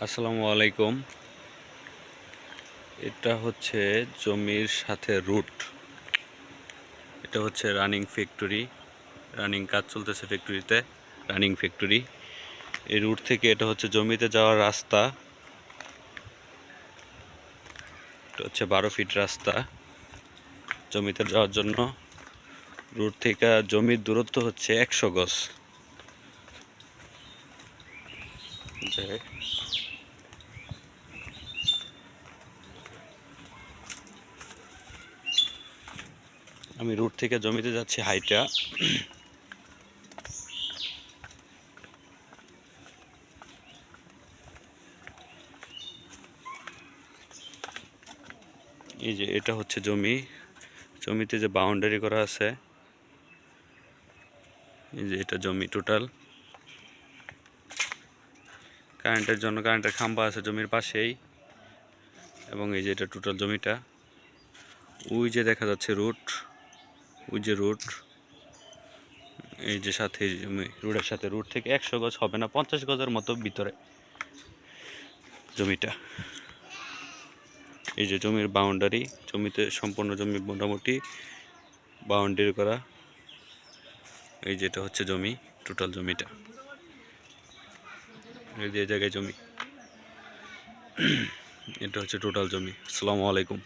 আসসালামু আলাইকুম। এটা হচ্ছে জমির সাথে রুট। এটা হচ্ছে রানিং ফ্যাক্টরি, রানিং কাজ চলতেছে ফ্যাক্টরিতে, রানিং ফ্যাক্টরি। এই রুট থেকে এটা হচ্ছে জমিতে যাওয়ার রাস্তা। এটা হচ্ছে 12 ফিট রাস্তা জমিতে যাওয়ার জন্য। রুট থেকে জমির দূরত্ব হচ্ছে 100 গজ। আমি রুট থেকে জমিতে যাচ্ছি হাইটা। এই যে এটা হচ্ছে জমি, জমিতে যে বাউন্ডারি করা আছে, এই যে এটা জমি টোটাল। কারেন্টের জন্য কারেন্টের খাম্বা আছে জমির পাশেই, এবং এই যে এটা টোটাল জমিটা। ওই যে দেখা যাচ্ছে রুট, ওই যে রুট, এই যে সাথে জমি, রোডের সাথে। রুট থেকে 100 গজ হবে না, 50 গজের মতো ভিতরে জমিটা। এই যে জমির বাউন্ডারি, জমিতে সম্পূর্ণ জমি মোটামুটি বাউন্ডারি করা। এই যেটা হচ্ছে জমি, টোটাল জমিটা। এই যে জায়গায় জমি, এটা হচ্ছে টোটাল জমি। আসসালামু আলাইকুম।